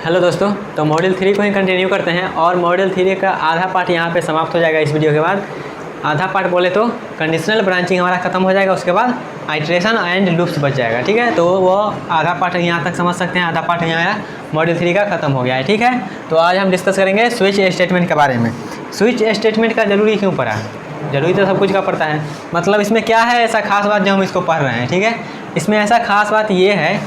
Hello दोस्तों, तो module 3 को ही कंटिन्यू करते हैं और मॉड्यूल 3 का आधा पार्ट यहाँ पे समाप्त हो जाएगा इस वीडियो के बाद। आधा पार्ट बोले तो कंडीशनल ब्रांचिंग हमारा खत्म हो जाएगा, उसके बाद आइट्रेशन एंड लूप्स बच जाएगा। ठीक है, तो वो आधा पार्ट यहाँ तक समझ सकते हैं, आधा पार्ट यहाँ मॉड्यूल 3 का खत्म हो गया है। ठीक है, तो आज हम डिस्कस करेंगे स्विच स्टेटमेंट के बारे में। स्विच स्टेटमेंट का जरूरी क्यों पड़ा? जरूरी तो सब कुछ का पड़ता है, मतलब इसमें क्या है ऐसा खास बात जो हम इसको पढ़ रहे हैं। ठीक है, इसमें ऐसा खास बात ये है,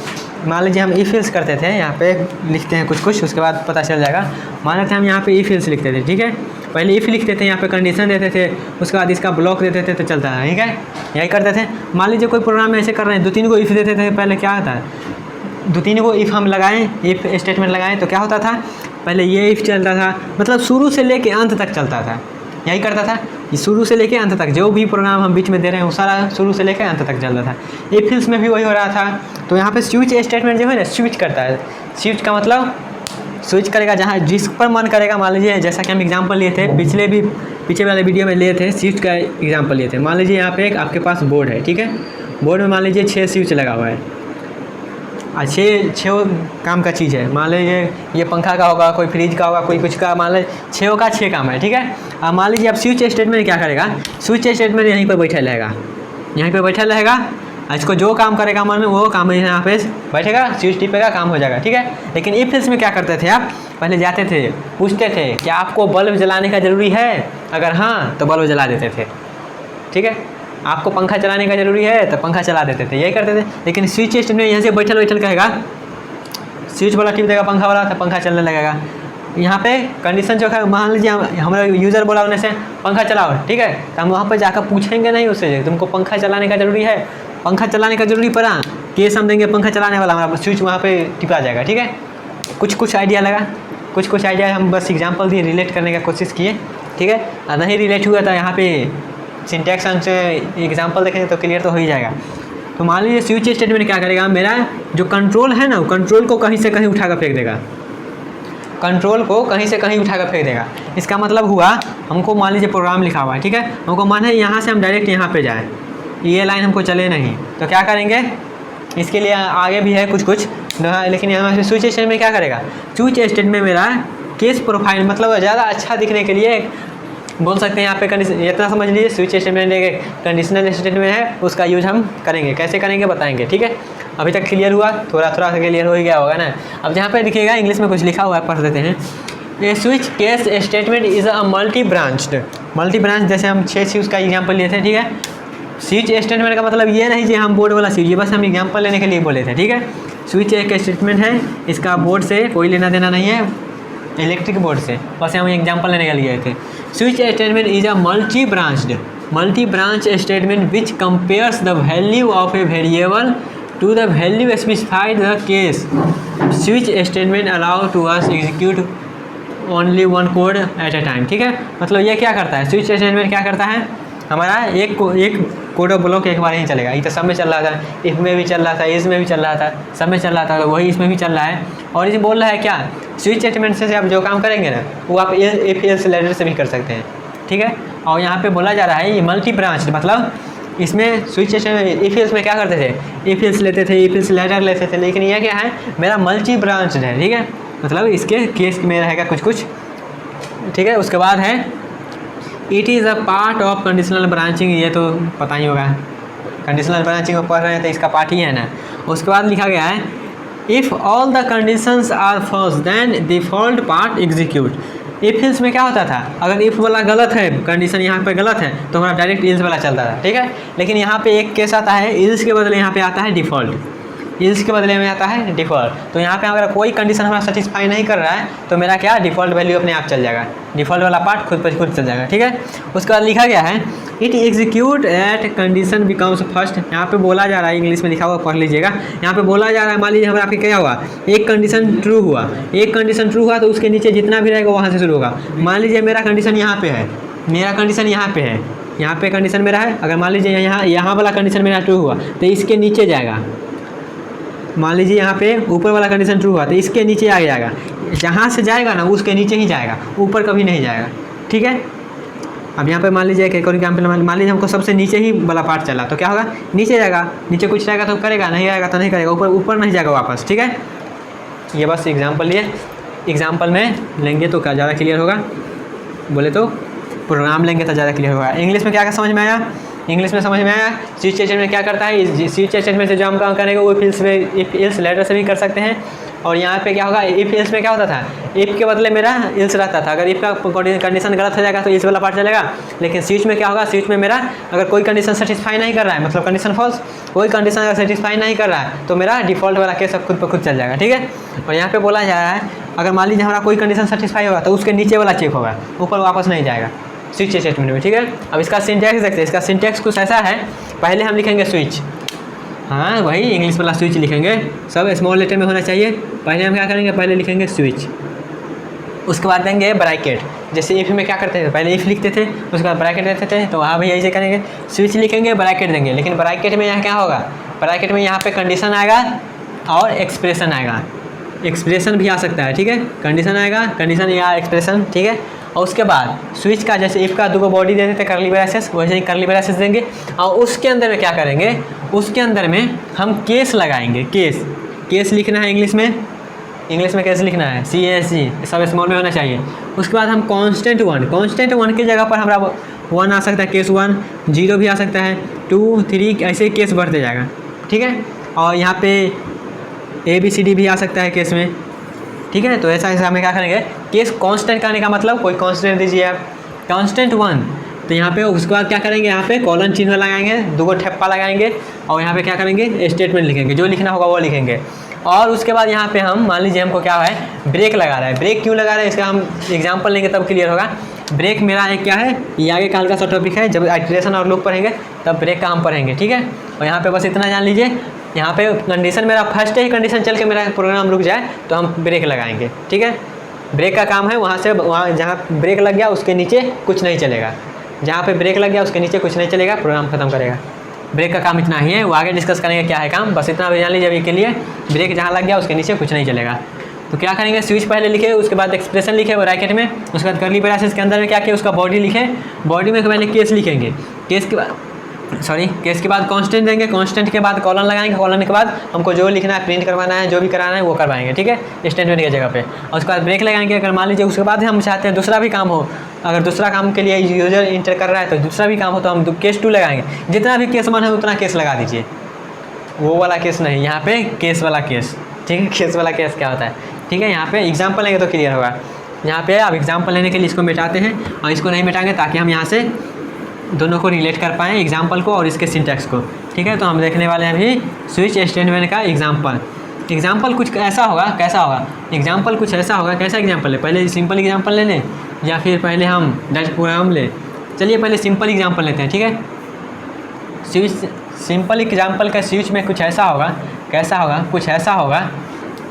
मान लीजिए हम इफ एल्स करते थे, यहाँ पे लिखते हैं कुछ, उसके बाद पता चल जाएगा। मान लेते हैं हम यहाँ पे इफ एल्स लिखते थे। ठीक है, पहले इफ लिखते थे, यहाँ पे कंडीशन देते थे, उसके बाद इसका ब्लॉक देते थे तो चलता है। ठीक है, यही करते थे। मान लीजिए कोई प्रोग्राम में ऐसे कर रहे हैं, 2-3 को इफ देते थे। पहले क्या होता है, 2-3 को इफ हम लगाएं, इफ स्टेटमेंट लगाएं तो क्या होता था, पहले ये इफ चलता था, मतलब शुरू से लेके अंत तक चलता था। यही करता था कि शुरू से लेके अंत तक जो भी प्रोग्राम हम बीच में दे रहे हैं वो सारा शुरू से लेके अंत तक चलता था। इफ एल्स में भी वही हो रहा था। तो यहाँ पे स्विच स्टेटमेंट जो है ना, स्विच करता है। स्विच का मतलब स्विच करेगा जहाँ जिस पर मन करेगा। मान लीजिए जैसा कि हम एग्जांपल लिए थे पीछे वाले वीडियो में लिए थे, स्विच का एग्जांपल लिए थे। मान लीजिए यहाँ पे एक आपके पास बोर्ड है। ठीक है, बोर्ड में मान लीजिए 6 स्विच लगा हुआ है। 6 काम का चीज़ है। मान लीजिए ये पंखा का होगा, कोई फ्रिज का होगा, कोई कुछ का, मान लीजिए 6 का 6 काम है। ठीक है, अब मान लीजिए अब स्विच स्टेटमेंट क्या करेगा, स्विच स्टेटमेंट यहीं पर बैठा रहेगा, यहीं पर बैठा रहेगा। इसको जो काम करेगा मन में वो काम यहाँ पे बैठेगा, स्विच टिपेगा, काम हो जाएगा। ठीक है, लेकिन इफ एल्स में क्या करते थे आप, पहले जाते थे, पूछते थे कि आपको बल्ब जलाने का ज़रूरी है, अगर हाँ तो बल्ब जला देते थे। ठीक है, आपको पंखा चलाने का ज़रूरी है तो पंखा चला देते थे, यही करते थे। लेकिन स्विच स्टेटमेंट यहाँ से बैठल कहेगा, स्विच वाला टिप देगा पंखा वाला तो पंखा चलने लगेगा। यहाँ पे कंडीशन जो है, मान लीजिए हमारा यूज़र बोला उन्हें से पंखा चलाओ। ठीक है, तो हम वहाँ पर जाकर पूछेंगे नहीं उससे तुमको पंखा चलाने का ज़रूरी है, पंखा चलाने का ज़रूरी पड़ा, केस हम देंगे पंखा चलाने वाला, हमारा स्विच वहाँ पे टिपा जाएगा। ठीक है, कुछ आइडिया लगा, कुछ आइडिया हम बस एग्जांपल दिए, रिलेट करने का कोशिश किए। ठीक है, नहीं रिलेट हुआ था यहाँ पे सिंटैक्स से एग्जांपल देखेंगे तो क्लियर तो हो ही जाएगा। तो मान लीजिए स्विच स्टेटमेंट क्या करेगा, मेरा जो कंट्रोल है ना, वो कंट्रोल को कहीं से कहीं उठाकर फेंक देगा, कंट्रोल को कहीं से कहीं उठाकर फेंक देगा। इसका मतलब हुआ, हमको मान लीजिए प्रोग्राम लिखा हुआ है। ठीक है, हमको मन है यहाँ से हम डायरेक्ट यहाँ पे जाएँ, ये लाइन हमको चले नहीं, तो क्या करेंगे, इसके लिए आगे भी है कुछ, लेकिन यहाँ से स्विच स्टेटमेंट क्या करेगा, स्विच स्टेटमेंट मेरा केस प्रोफाइल, मतलब ज़्यादा अच्छा दिखने के लिए बोल सकते हैं यहाँ पे कंडीशन, इतना समझ लीजिए स्विच स्टेटमेंट एक कंडीशनल स्टेटमेंट है, उसका यूज हम करेंगे, कैसे करेंगे बताएंगे। ठीक है, अभी तक क्लियर हुआ, थोड़ा क्लियर हो ही गया होगा ना। अब जहाँ पे दिखिएगा इंग्लिश में कुछ लिखा हुआ है, पढ़ देते हैं। A switch case statement is a multi branch, जैसे हम 6 स्विच का एग्जाम्पल लिए थे। ठीक है, स्विच स्टेटमेंट का मतलब ये नहीं कि हम बोर्ड वाला स्विच, ये बस हम एग्जाम्पल लेने के लिए बोले थे। ठीक है, स्विच एक स्टेटमेंट है, इसका बोर्ड से कोई लेना देना नहीं है, इलेक्ट्रिक बोर्ड से, बस हम एग्जाम्पल लेने के लिए थे। Switch statement is a multi branch statement which compares the value of a variable to the value specified the case. Switch statement allow to us execute only one code at a time. ठीक है, मतलब ये क्या करता है, switch statement क्या करता है, हमारा एक कोड ऑफ ब्लॉक एक बार ही चलेगा। ये तो सब में चल रहा था, इफ में भी चल रहा था, इस में भी चल रहा था, सब में चल रहा था, वही इसमें भी चल रहा है। और ये बोल रहा है क्या, स्विच स्टेटमेंट से आप जो काम करेंगे ना, वो आप इफ एल्स लेटर से भी कर सकते हैं। ठीक है, और यहाँ पे बोला जा रहा है ये मल्टी ब्रांच, मतलब इसमें स्विच स्टेटमेंट इफ एल्स में क्या करते थे, इफ एल्स लेते थे, इफ एल्स लेटर लेते थे, लेकिन ये क्या है, मेरा मल्टी ब्रांच है। ठीक है, मतलब इसके केस में रहेगा कुछ। ठीक है, उसके बाद है it is a part of conditional branching, ये तो पता ही होगा, कंडीशनल ब्रांचिंग में पढ़ रहे हैं तो इसका पार्ट ही है ना। उसके बाद लिखा गया है if all the conditions are false then default part execute. If else में क्या होता था, अगर इफ वाला गलत है, कंडीशन यहाँ पे गलत है, तो हमारा डायरेक्ट एल्स वाला चलता था। ठीक है, लेकिन यहाँ पे एक केस आता है, एल्स के बदले यहाँ पे आता है डिफ़ॉल्ट, एल्स के बदले में आता है डिफ़ॉल्ट। तो यहाँ पे अगर कोई कंडीशन हमारा सेटिस्फाई नहीं कर रहा है तो मेरा क्या, डिफ़ॉल्ट वैल्यू अपने आप चल जाएगा, डिफ़ॉल्ट वाला पार्ट खुद चल जाएगा। ठीक है, उसके बाद लिखा गया है it execute at condition becomes first. यहाँ पे बोला जा रहा है, इंग्लिश में लिखा हुआ पढ़ लीजिएगा। यहाँ पे बोला जा रहा है, मान लीजिए हमारा आपके क्या हुआ, एक कंडीशन ट्रू हुआ, तो उसके नीचे जितना भी रहेगा वहाँ से शुरू होगा। मान लीजिए मेरा कंडीशन यहाँ पे है, यहाँ पे कंडीशन मेरा है, अगर मान लीजिए यहाँ वाला कंडीशन मेरा ट्रू हुआ तो इसके नीचे जाएगा। मान लीजिए यहाँ पे ऊपर वाला कंडीशन ट्रू हुआ तो इसके नीचे आ जाएगा, जहाँ से जाएगा ना उसके नीचे ही जाएगा, ऊपर कभी नहीं जाएगा। ठीक है, अब यहाँ पे मान लीजिए एक और एग्जाम्पल, मान लीजिए हमको सबसे नीचे ही वाला पार्ट चला तो क्या होगा, नीचे जाएगा, नीचे कुछ जाएगा तो करेगा, नहीं आएगा तो नहीं करेगा, ऊपर नहीं जाएगा वापस। ठीक है, ये बस एग्जाम्पल लिए, एग्जाम्पल में लेंगे तो क्या ज़्यादा क्लियर होगा, बोले तो प्रोग्राम लेंगे तो ज़्यादा क्लियर होगा। इंग्लिश में क्या क्या समझ में आया, इंग्लिश में समझ में आया। स्विच स्टेटमेंट क्या करता है, स्विच स्टेटमेंट से जो हम काम करेंगे वो इफ एल्स लेटर से भी कर सकते हैं। और यहाँ पे क्या होगा, इफ एल्स में क्या होता था, इफ के बदले मेरा एल्स रहता था। अगर इफ का कंडीशन गलत हो जाएगा तो एल्स वाला पार्ट चलेगा। लेकिन स्विच में क्या होगा, स्विच में मेरा अगर कोई कंडीशन सेटिस्फाई नहीं कर रहा है, मतलब कंडीशन फॉल्स, कोई कंडीशन अगर सेटिस्फाई नहीं कर रहा है तो मेरा डिफॉल्ट वाला केस खुद पर खुद चल जाएगा, ठीक है। और यहाँ पे बोला जा रहा है अगर मान लीजिए हमारा कोई कंडीशन सेटिस्फाई होगा तो उसके नीचे वाला चेक होगा, ऊपर वापस नहीं जाएगा स्विच स्टेटमेंट में, ठीक है। अब इसका सिंटैक्स देखते हैं। इसका सिंटैक्स कुछ ऐसा है, पहले हम लिखेंगे स्विच, हाँ वही इंग्लिश वाला स्विच लिखेंगे, सब स्मॉल लेटर में होना चाहिए। पहले हम क्या करेंगे, पहले लिखेंगे स्विच, उसके बाद देंगे ब्रैकेट। जैसे इफ में क्या करते थे, पहले इफ लिखते थे उसके बाद ब्रैकेट देते थे, तो वहाँ भी यही से करेंगे, स्विच लिखेंगे ब्रैकेट देंगे। लेकिन ब्रैकेट में यहाँ क्या होगा, ब्रैकेट में यहाँ पे कंडीशन आएगा और एक्सप्रेशन आएगा, एक्सप्रेशन भी आ सकता है, ठीक है। कंडीशन आएगा, कंडीशन या एक्सप्रेशन, ठीक है। और उसके बाद स्विच का जैसे इफ का दो बॉडी देते थे करली ब्रैसेस, वैसे ही करली ब्रैसेस देंगे। और उसके अंदर में क्या करेंगे, उसके अंदर में हम केस लगाएंगे, केस, केस लिखना है इंग्लिश में केस लिखना है, CASE सब स्मॉल में होना चाहिए। उसके बाद हम कांस्टेंट वन की जगह पर हमारा 1 आ सकता है, केस 1, 0 भी आ सकता है, 2, 3 ऐसे केस बढ़ते जाएगा, ठीक है। और यहाँ पे ABCD भी आ सकता है केस में, ठीक है। तो ऐसा ऐसा हमें क्या करेंगे, केस कांस्टेंट करने का मतलब कोई कांस्टेंट दीजिए आप, कांस्टेंट 1, तो यहाँ पे उसके बाद क्या करेंगे, यहाँ पे कॉलन चिन्ह लगाएंगे, 2 ठप्पा लगाएंगे और यहाँ पे क्या करेंगे, स्टेटमेंट लिखेंगे, जो लिखना होगा वो लिखेंगे। और उसके बाद यहाँ पे हम मान लीजिए हमको क्या है, ब्रेक लगा रहा है। ब्रेक क्यों लगा रहा है इसका हम एग्जाम्पल लेंगे तब क्लियर होगा। ब्रेक मेरा एक क्या है, ये आगे का हल्का सा टॉपिक है, जब आइटरेशन और लूप पढ़ेंगे तब ब्रेक का हम पढ़ेंगे, ठीक है। और यहाँ पे बस इतना जान लीजिए, यहाँ पे कंडीशन मेरा फर्स्ट ही कंडीशन चल के मेरा प्रोग्राम रुक जाए तो हम ब्रेक लगाएंगे, ठीक है। ब्रेक का काम है वहाँ से वहाँ जहाँ ब्रेक लग गया उसके नीचे कुछ नहीं चलेगा, जहाँ पे ब्रेक लग गया उसके नीचे कुछ नहीं चलेगा, प्रोग्राम खत्म करेगा। ब्रेक का काम इतना ही है, वो आगे डिस्कस करेंगे क्या है काम, बस इतना भी जान लीजिए अभी के लिए। ब्रेक जहाँ लग गया उसके नीचे कुछ नहीं चलेगा। तो क्या करेंगे, स्विच पहले लिखे, उसके बाद एक्सप्रेशन लिखे ब्रैकेट में, उसके बाद करली ब्रैसेस के अंदर में क्या किया, उसका बॉडी लिखे, बॉडी में पहले केस लिखेंगे, केस के बाद कांस्टेंट देंगे, कांस्टेंट के बाद कॉलन लगाएंगे, कॉलन के बाद हमको जो लिखना है, प्रिंट करवाना है, जो भी कराना है वो करवाएंगे, ठीक है, स्टेटमेंट की जगह पे। और उसके बाद ब्रेक लगाएंगे। अगर मान लीजिए उसके बाद हम चाहते हैं दूसरा भी काम हो, अगर दूसरा काम के लिए यूजर इंटर कर रहा है तो दूसरा भी काम हो तो हम केस 2 लगाएंगे। जितना भी केस 1 है उतना केस लगा दीजिए, वो वाला केस नहीं, यहाँ पे केस वाला केस, ठीक है। केस वाला केस क्या होता है, ठीक है। यहाँ पे एग्जाम्पल लेंगे तो क्लियर होगा। यहाँ पे आप एग्जाम्पल लेने के लिए इसको मिटाते हैं और इसको नहीं मिटाएंगे ताकि हम यहाँ से दोनों को रिलेट कर पाएँ, एग्जाम्पल को और इसके सिंटैक्स को, ठीक है। तो हम देखने वाले हैं अभी स्विच स्टेटमेंट का एग्जाम्पल। एग्जाम्पल कुछ ऐसा होगा, कैसा होगा एग्जाम्पल, कुछ ऐसा होगा, कैसा एग्जाम्पल है, पहले सिंपल एग्जाम्पल ले लें या फिर पहले हम डायरेक्ट प्रोग्राम ले। चलिए पहले सिंपल एग्जाम्पल लेते हैं, ठीक है। स्विच सिंपल एग्जाम्पल का स्विच में कुछ ऐसा होगा, कैसा होगा, कुछ ऐसा होगा।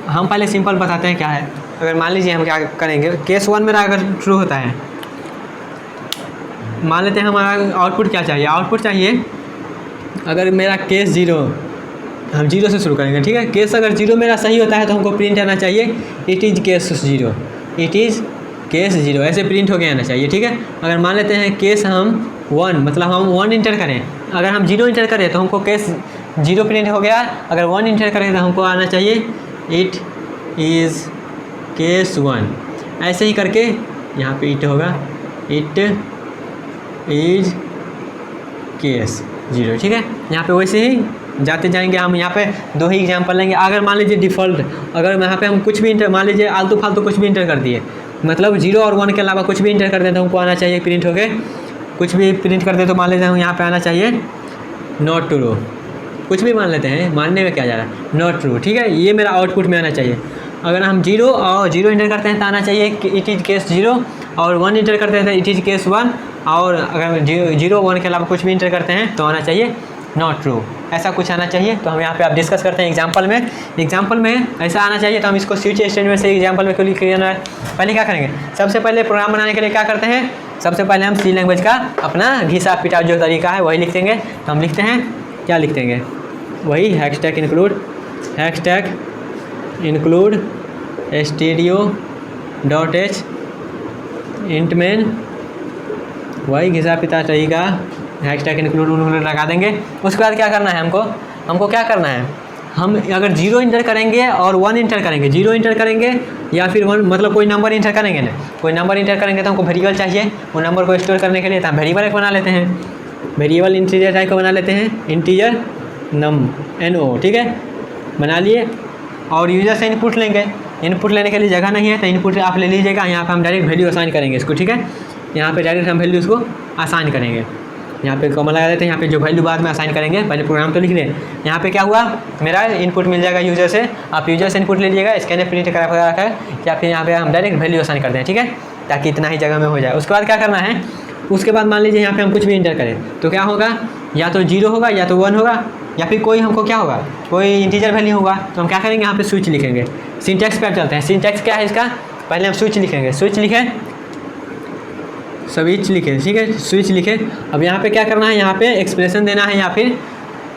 हम पहले सिंपल बताते हैं क्या है। अगर मान लीजिए हम क्या करेंगे, केस 1 मेरा अगर ट्रू होता है, मान लेते हैं हमारा आउटपुट क्या चाहिए, आउटपुट चाहिए अगर मेरा केस 0, हम 0 से शुरू करेंगे, ठीक है। केस अगर 0 मेरा सही होता है तो हमको प्रिंट आना चाहिए it is case 0, it is case 0, ऐसे प्रिंट हो गया आना चाहिए, ठीक है। अगर मान लेते हैं केस हम 1, मतलब हम 1 इंटर करें, अगर हम 0 इंटर करें तो हमको केस 0 प्रिंट हो गया। अगर 1 इंटर करें तो हमको आना चाहिए इट इज़ केस 1, ऐसे ही करके यहाँ पे इट होगा इट इज केस 0, ठीक है। यहाँ पे वैसे ही जाते जाएंगे हम। यहाँ पे 2 ही एग्जांपल लेंगे। अगर मान लीजिए डिफ़ॉल्ट, अगर यहाँ पे हम कुछ भी इंटर, मान लीजिए आलतू फालतू कुछ भी इंटर कर दिए, मतलब 0 और 1 के अलावा कुछ भी इंटर कर दें तो हमको आना चाहिए प्रिंट हो गए। कुछ भी प्रिंट कर दे तो मान लेते हैं यहाँ पे आना चाहिए नॉट ट्रू, कुछ भी मान लेते हैं, मानने में क्या जा रहा है, नॉट ट्रू, ठीक है। ये मेरा आउटपुट में आना चाहिए। अगर हम 0 और 0 इंटर करते हैं तो आना चाहिए इट इज़ केस 0, और 1 इंटर करते हैं तो इट इज़ केस 1, और अगर 0 1 के अलावा कुछ भी इंटर करते हैं तो आना चाहिए नॉट ट्रू, ऐसा कुछ आना चाहिए। तो हम यहाँ पे आप डिस्कस करते हैं एग्जांपल में। एग्जांपल में ऐसा आना चाहिए तो हम इसको स्विच स्टेटमेंट से एग्जांपल में क्यों लिख है। पहले क्या करेंगे, सबसे पहले प्रोग्राम बनाने के लिए क्या करते हैं, सबसे पहले हम सी लैंग्वेज का अपना घिसा पिटा जो तरीका है वही लिख देंगे। तो हम लिखते हैं, क्या लिख देंगे, वही hashtag include stdio.h int main, वही घिसा पिटा तरीका हैशटैग इंक्लूड लगा देंगे। उसके बाद क्या करना है हमको क्या करना है, हम अगर 0 इंटर करेंगे और 1 इंटर करेंगे, 0 इंटर करेंगे या फिर 1 मतलब कोई नंबर इंटर करेंगे ना, कोई नंबर इंटर करेंगे तो हमको वेरिएबल चाहिए वो नंबर को स्टोर करने के लिए, तो हम वेरिएबल एक बना लेते हैं, वेरिएबल इंटीजर टाइप का बना लेते हैं, इंटीजर NO, ठीक है, बना लिए। और यूजर से इनपुट लेंगे, इनपुट लेने के लिए जगह नहीं है तो इनपुट आप ले लीजिएगा, यहाँ पर हम डायरेक्ट वैल्यू असाइन करेंगे इसको, ठीक है, यहाँ पे डायरेक्ट हम वैल्यू इसको असाइन करेंगे, यहाँ पे कॉमा लगा देते हैं, यहाँ पे जो वैल्यू बाद में असाइन करेंगे, पहले प्रोग्राम तो लिख लें। यहाँ पे क्या हुआ, मेरा इनपुट मिल जाएगा यूजर से, आप यूजर से इनपुट ले लीजिएगा, स्कैनर प्रिंट करा रखा है या फिर यहाँ पे हम डायरेक्ट वैल्यू असाइन करते हैं, ठीक है, ताकि इतना ही जगह में हो जाए। उसके बाद क्या करना है, उसके बाद मान लीजिए यहाँ पे हम कुछ भी इंटर करें तो क्या होगा, या तो 0 होगा या तो 1 होगा या फिर कोई हमको क्या होगा, कोई इंटीजर वैल्यू होगा। तो हम क्या करेंगे, यहाँ पे स्विच लिखेंगे, सिंटैक्स पे चलते हैं। सिंटैक्स क्या है इसका, पहले हम स्विच लिखेंगे, स्विच लिखें, स्विच लिखे, ठीक है, स्विच लिखे। अब यहाँ पे क्या करना है, यहाँ पे एक्सप्रेशन देना है या फिर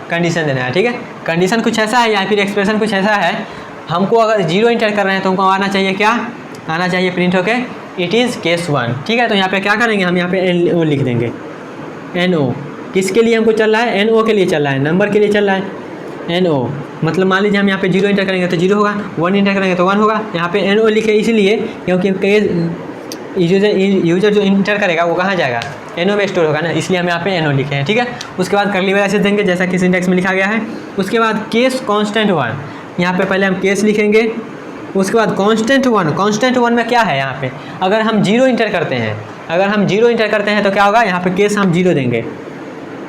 कंडीशन देना है, ठीक है। कंडीशन कुछ ऐसा है या फिर एक्सप्रेशन कुछ ऐसा है, हमको अगर 0 इंटर कर रहे हैं तो हमको आना चाहिए, क्या आना चाहिए, प्रिंट होके इट इज़ केस 1, ठीक है। तो यहाँ पे क्या करेंगे, हम यहाँ पे NO लिख देंगे, NO किसके लिए हमको चल रहा है, NO के लिए चल रहा है, नंबर के लिए चल रहा है NO, मतलब मान लीजिए हम यहाँ पे 0 इंटर करेंगे तो 0 होगा, 1 इंटर करेंगे तो 1 होगा। यहाँ पे NO लिखे इसलिए क्योंकि यूजर जो इंटर करेगा वो कहाँ जाएगा, NO में स्टोर होगा ना, इसलिए हम यहाँ पे NO लिखे हैं, ठीक है। उसके बाद कर्ली ब्रैकेट देंगे जैसा कि सिंटैक्स में लिखा गया है। उसके बाद केस कांस्टेंट 1, यहाँ पे पहले हम केस लिखेंगे, उसके बाद कांस्टेंट 1, कांस्टेंट 1 में क्या है, यहाँ पे अगर हम 0 इंटर करते हैं, अगर हम 0 इंटर करते हैं तो क्या होगा, यहाँ पे केस हम 0 देंगे,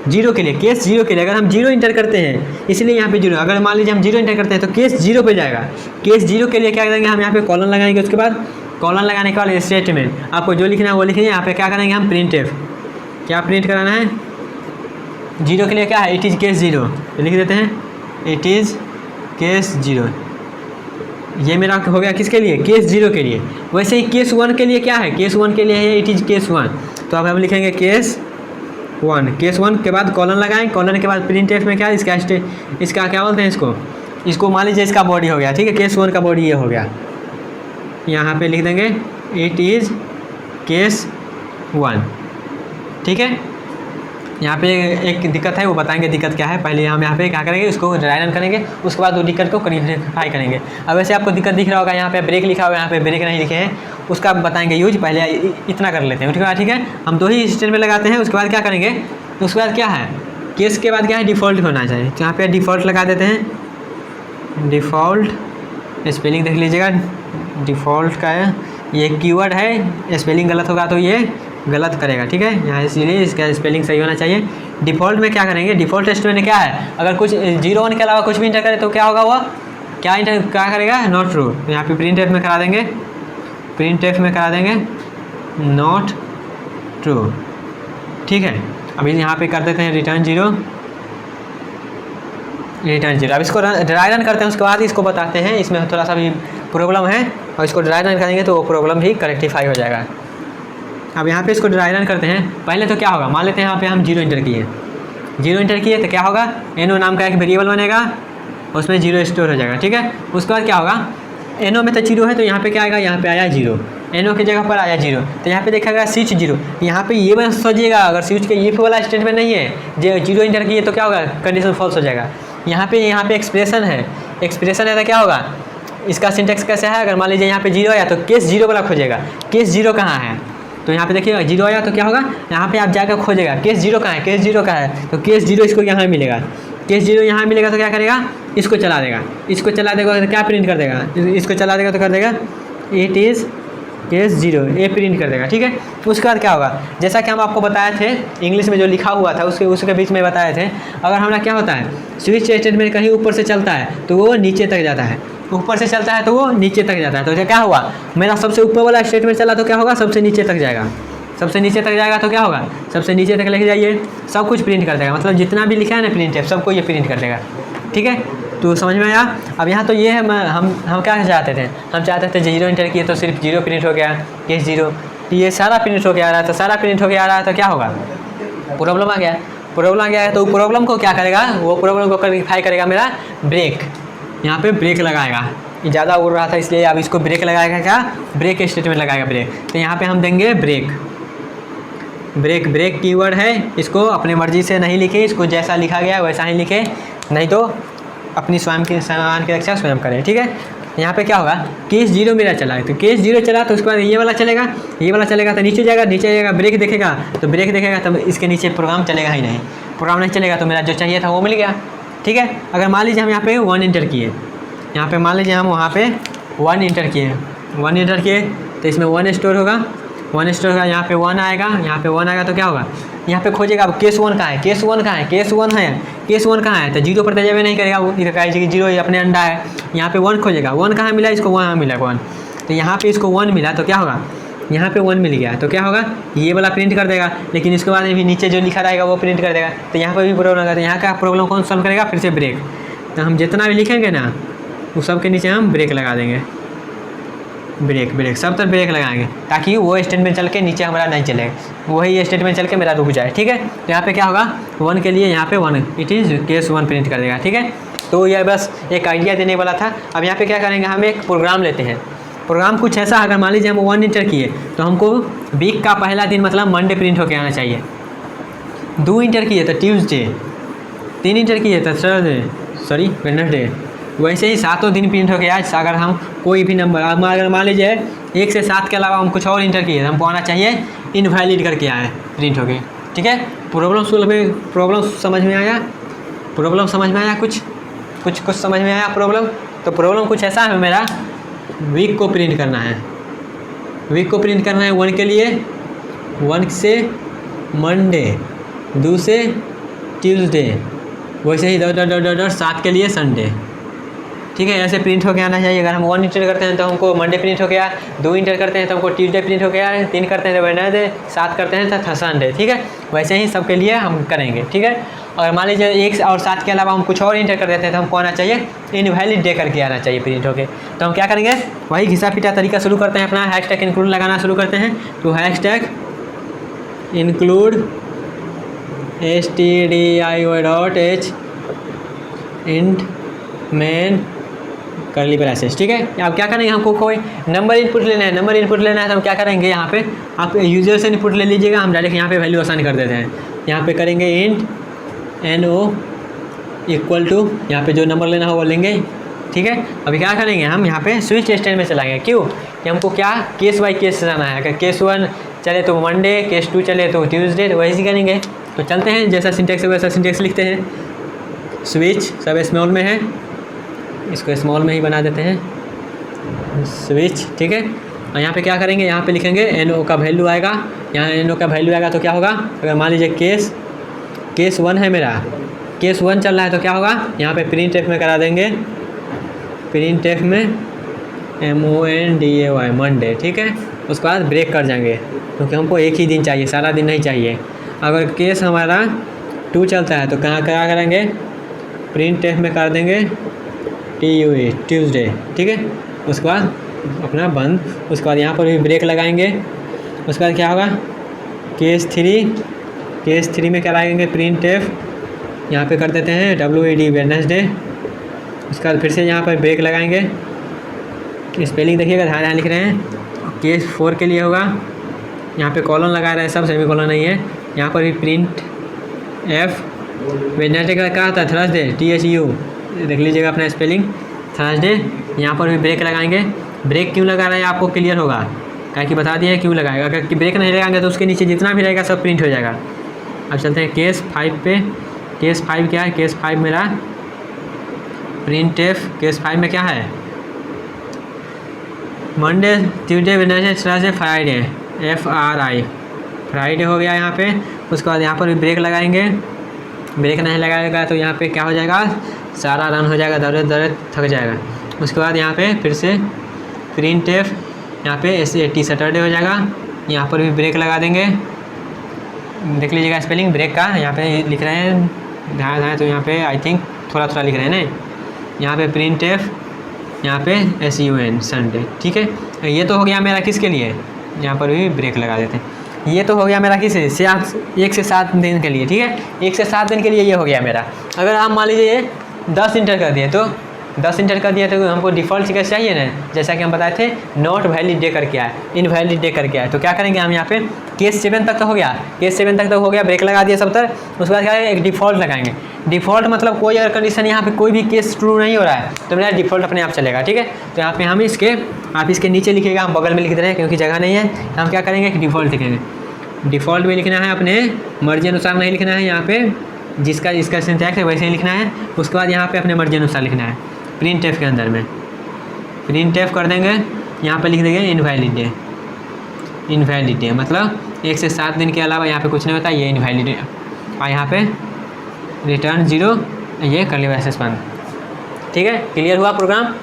0 के लिए, केस 0 के लिए अगर हम 0 इंटर करते हैं इसलिए यहाँ पे 0, अगर मान लीजिए हम 0 इंटर करते हैं तो केस 0 पे जाएगा। केस 0 के लिए क्या करेंगे, हम यहाँ पे कॉलन लगाएंगे, उसके बाद कॉलन लगाने के बाद स्टेटमेंट आपको जो लिखना है वो लिखेंगे। यहाँ पे क्या करेंगे, हम printf, क्या प्रिंट कराना है, 0 के लिए क्या है, इट इज़ केस 0, लिख देते हैं इट इज़ केस 0, ये मेरा हो गया किसके लिए, केस 0 के लिए। वैसे ही केस 1 के लिए क्या है, केस 1 के लिए है इट इज़ केस 1, तो अब हम लिखेंगे केस 1, केस 1 के बाद कॉलन लगाएं, कॉलन के बाद प्रिंटफ में क्या, इसका क्या बोलते हैं, इसको मान लीजिए इसका बॉडी हो गया, ठीक है, केस 1 का बॉडी ये हो गया, यहाँ पे लिख देंगे इट इज़ केस 1, ठीक है। यहाँ पे एक दिक्कत है वो बताएंगे दिक्कत क्या है, पहले हम यहाँ पे क्या करेंगे, इसको ड्राई रन करेंगे, उसके बाद वो दिक्कत को क्लियरिफाई करेंगे। अब वैसे आपको दिक्कत दिख रहा होगा, यहाँ पे ब्रेक लिखा होगा, यहाँ पे ब्रेक नहीं लिखे हैं, उसका बताएंगे यूज, पहले इतना कर लेते हैं, ठीक है। हम 2 ही स्टेटमेंट लगाते हैं, उसके बाद क्या करेंगे, उसके बाद क्या है, केस के बाद क्या है, डिफ़ॉल्ट होना चाहिए, तो यहाँ पे डिफ़ॉल्ट लगा देते हैं, डिफ़ॉल्ट, स्पेलिंग देख लीजिएगा, डिफ़ॉल्ट का है, ये कीवर्ड है, स्पेलिंग गलत होगा तो ये गलत करेगा, ठीक है, यहाँ इसलिए इसका स्पेलिंग सही होना चाहिए। डिफ़ॉल्ट में क्या करेंगे, डिफ़ॉल्ट स्टेटमेंट क्या है, अगर कुछ 0 1 के अलावा कुछ भी इंटर करे तो क्या होगा, वो क्या करेगा, नॉट ट्रू, तो यहाँ पे printf में करा देंगे, printf में करा देंगे नॉट ट्रू, ठीक है। अभी यहाँ पे कर देते हैं रिटर्न 0, रिटर्न 0। अब इसको ड्राई रन करते हैं, उसके बाद इसको बताते हैं, इसमें थोड़ा सा भी प्रॉब्लम है, और इसको ड्राई रन करेंगे तो वो प्रॉब्लम भी करेक्टिफाई हो जाएगा। अब यहाँ पे इसको ड्राई रन करते हैं, पहले तो क्या होगा, मान लेते हैं यहाँ पे हम 0 इंटर किए, 0 इंटर किए तो क्या होगा, NO नाम का एक वेरिएबल बनेगा, उसमें 0 स्टोर हो जाएगा, ठीक है। उसके बाद क्या होगा, NO में तो 0 है तो यहाँ पे क्या आएगा, यहाँ पे आया 0, NO की जगह पर आया 0, तो यहाँ पे देखा स्विच 0, यहाँ पे ये बस सोचिएगा, अगर स्विच के इफ वाला स्टेटमेंट नहीं है, जो 0 इंटर किए तो क्या होगा, कंडीशन फॉल्स हो जाएगा। यहाँ पे एक्सप्रेशन है, एक्सप्रेशन है तो क्या होगा, इसका सिंटेक्स कैसे है, अगर मान लीजिए यहाँ पे 0 आया तो केस 0 वाला खोजेगा, केस 0 कहाँ है, तो यहाँ पे देखिए 0 आया तो क्या होगा, यहाँ पे आप जाकर खोजेगा केस 0 कहाँ है, केस 0 कहाँ है, तो केस 0 इसको यहाँ मिलेगा, केस 0 यहाँ मिलेगा तो क्या करेगा, इसको चला देगा, इसको चला देगा तो क्या प्रिंट कर देगा, इसको चला देगा तो कर देगा इट इज़ केस 0, ये प्रिंट कर देगा, ठीक है। उसके बाद क्या होगा, जैसा कि हम आपको बताए थे इंग्लिश में जो लिखा हुआ था उसके बीच में बताए थे, अगर हमारा क्या होता है, स्विच स्टेटमेंट कहीं ऊपर से चलता है तो वो नीचे तक जाता है, ऊपर से चलता है तो वो नीचे तक जाता है, तो क्या हुआ, मेरा सबसे ऊपर वाला स्टेटमेंट चला तो क्या होगा, सबसे नीचे तक जाएगा, सबसे नीचे तक जाएगा तो क्या होगा, सबसे नीचे तक लेके जाइए, सब कुछ प्रिंट कर देगा, मतलब जितना भी लिखा है ना प्रिंट है सबको ये प्रिंट कर देगा, ठीक है। तो समझ में आया। अब यहाँ तो ये है, हम क्या चाहते थे, हम चाहते थे 0 इंटर किए तो सिर्फ 0 प्रिंट हो गया, केस 0, ये सारा प्रिंट हो गया आ रहा है, तो सारा प्रिंट हो गया आ रहा है तो क्या होगा, प्रॉब्लम आ गया, प्रॉब्लम आ गया है, तो प्रॉब्लम को क्या करेगा, वो प्रॉब्लम को क्लैरिफाई करेगा मेरा ब्रेक, यहाँ पे ब्रेक लगाएगा, ये ज़्यादा उड़ रहा था इसलिए अब इसको ब्रेक लगाएगा, क्या ब्रेक स्टेटमेंट लगाएगा ब्रेक, तो यहाँ पे हम देंगे ब्रेक, ब्रेक ब्रेक कीवर्ड है, इसको अपने मर्जी से नहीं लिखे, इसको जैसा लिखा गया वैसा ही लिखे, नहीं तो अपनी स्वयं की रक्षा स्वयं करें, ठीक है। यहाँ पे क्या होगा, केस 0 मेरा चला है, तो केस 0 चला तो उसके बाद ये वाला चलेगा, ये वाला चलेगा तो नीचे जाएगा, ब्रेक देखेगा तो ब्रेक देखेगा, तब इसके नीचे प्रोग्राम चलेगा ही नहीं, प्रोग्राम नहीं चलेगा तो मेरा जो चाहिए था वो मिल गया, ठीक है। अगर मान लीजिए हम यहाँ पे 1 इंटर किए, यहाँ पे मान लीजिए हम वहाँ पे 1 इंटर किए तो इसमें 1 स्टोर होगा, यहाँ पे 1 आएगा, तो क्या होगा, यहाँ पे खोजेगा अब केस 1 कहाँ है, केस 1 कहाँ है, तो 0 पर तो जावे नहीं करेगा वो, कहेगा कि 0 ये अपने अंडा है, यहाँ पे 1 खोजेगा, 1 कहाँ मिला इसको, वहाँ मिला 1, तो यहाँ पे इसको 1 मिला तो क्या होगा, यहाँ पे 1 मिल गया तो क्या होगा, ये वाला प्रिंट कर देगा, लेकिन इसके बाद भी नीचे जो लिखा रहेगा वो प्रिंट कर देगा, तो यहाँ पर भी प्रॉब्लम होगा, तो यहाँ का प्रॉब्लम कौन सॉल्व करेगा, फिर से ब्रेक, तो हम जितना भी लिखेंगे ना वो सब के नीचे हम ब्रेक लगा देंगे, ब्रेक सब तरफ ब्रेक लगाएंगे ताकि वो स्टेटमेंट चल के नीचे हमारा नहीं चलेगा, वही स्टेटमेंट चल के मेरा रुक जाए, ठीक है। तो यहाँ पे क्या होगा, 1 के लिए यहाँ पे 1 इट इज़ केस 1 प्रिंट कर देगा, ठीक है। तो यह बस एक आइडिया देने वाला था। अब यहाँ पे क्या करेंगे, हम एक प्रोग्राम लेते हैं, प्रोग्राम कुछ ऐसा, अगर मान लीजिए हम 1 इंटर किए तो हमको वीक का पहला दिन मतलब मंडे प्रिंट होकर आना चाहिए, 2 इंटर किए तो ट्यूसडे, 3 इंटर किए तो वेडनेसडे, वैसे ही 7 दिन प्रिंट हो गया। अगर हम कोई भी नंबर अगर मान लीजिए 1 से 7 के अलावा हम कुछ और इंटर किए, हमको आना चाहिए इनवैलिड करके आए प्रिंट हो गए, ठीक है। प्रॉब्लम समझ में आया, कुछ समझ में आया प्रॉब्लम। तो प्रॉब्लम कुछ ऐसा है, मेरा वीक को प्रिंट करना है, 1 के लिए 1 से मंडे, 2 से ट्यूसडे, वैसे ही 7 के लिए संडे, ठीक है। ऐसे प्रिंट होके आना चाहिए। अगर हम 1 इंटर करते हैं तो हमको मंडे प्रिंट हो गया, 2 इंटर करते हैं तो हमको ट्यूसडे प्रिंट हो गया, 3 करते हैं तो वेडनेसडे, 7 करते हैं तो संडे, ठीक है। वैसे ही सबके लिए हम करेंगे, ठीक है। और मान लीजिए 1 और 7 के अलावा हम कुछ और इंटर कर देते हैं तो हमको आना चाहिए इनवैलिड डे करके आना चाहिए प्रिंट होके। तो हम क्या करेंगे, वही घिसा पिटा तरीका शुरू करते हैं अपना, हैशटैग इंक्लूड लगाना शुरू करते हैं। तो hashtag include stdio.h int main करली ब्रैसेस, ठीक है। अब क्या करेंगे, हमको कोई नंबर इनपुट लेना है, तो हम क्या करेंगे, यहाँ पे आप यूजर से इनपुट ले लीजिएगा, हम डायरेक्ट यहाँ पे वैल्यू असाइन कर देते हैं। यहाँ पे करेंगे इंट no इक्वल टू, यहाँ पे जो नंबर लेना हो वो लेंगे, ठीक है। अभी क्या करेंगे, हम यहाँ पे स्विच स्टेटमेंट में चलाएंगे, क्यों कि हमको क्या केस बाई केस चलाना है। अगर केस 1 चले तो मंडे, केस 2 चले तो ट्यूसडे, तो वैसे करेंगे। तो चलते हैं, जैसा सिंटेक्स है वैसा सिंटेक्स लिखते हैं। स्विच सब स्मॉल में है, इसको स्मॉल में ही बना देते हैं, स्विच, ठीक है। और यहाँ पे क्या करेंगे, यहाँ पे लिखेंगे no का वैल्यू आएगा, यहाँ no का वैल्यू आएगा तो क्या होगा, अगर मान लीजिए केस 1 है मेरा, केस 1 चल रहा है तो क्या होगा, यहाँ पे प्रिंट एफ में करा देंगे, प्रिंट एफ में MONDAY मंडे, ठीक है। उसके बाद ब्रेक कर जाएंगे क्योंकि हमको एक ही दिन चाहिए, सारा दिन नहीं चाहिए। अगर केस हमारा 2 चलता है तो क्या करेंगे, प्रिंट एफ में कर देंगे TUE ट्यूसडे, ठीक है। उसके बाद अपना बंद, उसके बाद यहाँ पर भी ब्रेक लगाएंगे। उसके बाद क्या होगा, केस 3 में क्या लगाएंगे, प्रिंट एफ, यहाँ पे कर देते हैं WED वेडनेसडे। उसके बाद फिर से यहाँ पर ब्रेक लगाएंगे, स्पेलिंग देखिएगा, ध्यान लिख रहे हैं। केस 4 के लिए होगा, यहाँ पे कॉलन लगा रहे हैं, सब सेमी कॉलन नहीं है। यहाँ पर भी प्रिंट एफ, वेडनेसडे का क्या होता है, थर्सडे, THU, देख लीजिएगा अपना स्पेलिंग, थर्सडे। यहाँ पर भी ब्रेक लगाएंगे। ब्रेक क्यों लगा रहे हैं आपको क्लियर होगा, क्या कि बता दिया है क्यों लगाएगा। अगर ब्रेक नहीं लगाएंगे तो उसके नीचे जितना भी रहेगा सब प्रिंट हो जाएगा। अब चलते हैं केस 5 पे। केस 5 क्या है, केस 5 मेरा प्रिंट एफ, केस 5 में क्या है, Monday, Tuesday, Wednesday, Thursday, Friday, FRI, Friday हो गया यहाँ पे। उसके बाद यहाँ पर भी ब्रेक लगाएंगे। ब्रेक नहीं लगाएगा तो यहाँ पे क्या हो जाएगा, सारा रन हो जाएगा, दौड़े थक जाएगा। उसके बाद यहाँ पे फिर से प्रिंट एफ, यहाँ पे SAT सैटरडे हो जाएगा। यहाँ पर भी ब्रेक लगा देंगे, देख लीजिएगा स्पेलिंग ब्रेक का, यहाँ पे लिख रहे हैं, ध्यान तो यहाँ पे आई थिंक थोड़ा लिख रहे हैं ना। यहाँ पे प्रिंट एफ, यहाँ पे SUN संडे, ठीक है। ये तो हो गया मेरा किसके लिए, यहाँ पर भी ब्रेक लगा देते हैं। ये तो हो गया मेरा किस से 1 से 7 दिन के लिए, ठीक है। 1 से 7 दिन के लिए ये हो गया मेरा। अगर आप मान लीजिए 10 इंटर कर दिए तो 10 इंटर कर दिया तो हमको डिफ़ॉल्ट कैसे चाहिए ना, जैसा कि हम बताए थे नॉट वैलिड डे करके आए, इनवैलिड डे करके आए। तो क्या करेंगे हम यहाँ पे केस 7 तक तो हो गया, केस 7 तक तो हो गया, ब्रेक लगा दिया सब तक। उसके बाद क्या है एक डिफ़ॉल्ट लगाएंगे। डिफ़ॉल्ट मतलब कोई अगर कंडीशन यहाँ पे कोई भी केस ट्रू नहीं हो रहा है तो मेरा डिफ़ॉल्ट अपने आप चलेगा, ठीक है। तो यहाँ पे हम आप इसके नीचे लिखिएगा, हम बगल में लिख दे रहे हैं क्योंकि जगह नहीं है। हम क्या करेंगे कि डिफ़ॉल्ट लिखेंगे। डिफ़ॉल्ट में लिखना है अपने मर्जी अनुसार नहीं लिखना है, यहाँ पे जिसका इसका सिंटैक्स है वैसे ही लिखना है। उसके बाद यहाँ पे अपने मर्जी अनुसार लिखना है। प्रिंट एफ के अंदर में प्रिंट एफ कर देंगे, यहाँ पे लिख देंगे इनवैलिड डे। इनवैलिड डे मतलब 1 से 7 दिन के अलावा यहाँ पे कुछ नहीं होता, ये इनवैलिड है। और यहाँ पे रिटर्न 0, ये कर्ली ब्रैकेट्स बंद। ठीक है, क्लियर हुआ प्रोग्राम।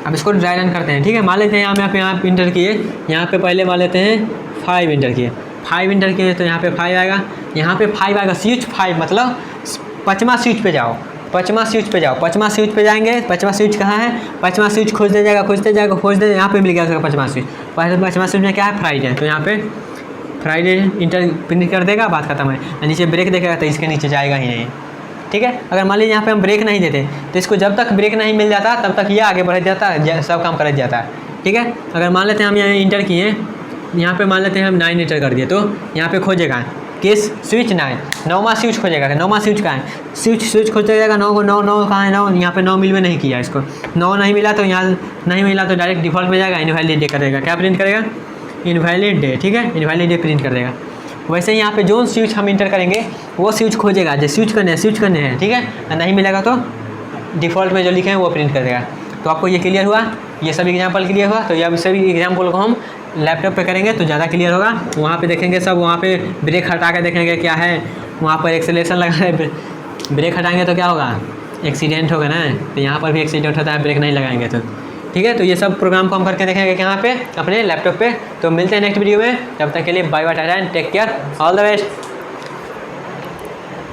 अब इसको ड्राई रन करते हैं, ठीक है। मान लेते हैं यहाँ पे इंटर किए, यहाँ पे पहले मान लेते हैं 5 इंटर किए, 5 इंटर किए तो यहाँ पे 5 आएगा, यहाँ पे 5 आएगा। स्विच 5 मतलब 5वां स्विच पे जाओ, 5वां स्विच पे जाओ। 5वां स्विच पे जाएंगे, 5वां स्विच कहाँ है, 5वां स्विच खोजते जाएगा, खोजते जाएगा, खोजते, यहाँ पे मिल गया 5वां स्विच। 5वां स्विच में क्या है, फ्राइडे। तो यहाँ पे फ्राइडे इंटर प्रिंट कर देगा, बात खत्म है। नीचे ब्रेक देखेगा तो इसके नीचे जाएगा ही नहीं, ठीक है। अगर मान लीजिए यहाँ पे हम ब्रेक नहीं देते तो इसको जब तक ब्रेक नहीं मिल जाता तब तक ये आगे बढ़ जाता, सब काम कर जाता है, ठीक है। अगर मान लेते हैं हम यहाँ इंटर किए, यहाँ पे मान लेते हैं हम 9 इंटर कर दिए, तो यहाँ पे खोजेगा केस स्विच 9, 9वां स्विच खोजेगा। 9वां स्विच कहाँ है, स्विच खोजते जाएगा। 9 कहाँ है, 9 यहाँ पे 9 मिलवे नहीं किया इसको, 9 नहीं मिला तो यहाँ नहीं मिला तो डायरेक्ट डिफ़ॉल्ट में जाएगा, इनवैलिड डे करेगा। क्या प्रिंट करेगा, इनवैलिड डे, ठीक है, इनवैलिड डे प्रिंट कर देगा। वैसे ही यहाँ पे जो स्विच हम इंटर करेंगे वो स्विच खोजेगा, जो स्विच करने हैं, ठीक है। नहीं मिलेगा तो डिफ़ॉल्ट में जो लिखे हैं वो प्रिंट कर देगा। तो आपको ये क्लियर हुआ, ये सभी एग्जांपल क्लियर हुआ। तो ये सभी एग्जांपल को हम लैपटॉप पे करेंगे तो ज़्यादा क्लियर होगा। वहाँ पे देखेंगे सब, वहाँ पे ब्रेक हटा के देखेंगे क्या है, वहाँ पर एक्सेलरेशन लगा, ब्रेक हटाएंगे तो क्या होगा, एक्सीडेंट होगा ना। तो यहाँ पर भी एक्सीडेंट होता है ब्रेक नहीं लगाएंगे तो, ठीक है। तो ये सब प्रोग्राम को हम करके देखेंगे यहाँ पे अपने लैपटॉप पे। तो मिलते हैं नेक्स्ट वीडियो में, तब तक के लिए bye bye, tata and take care, all the best.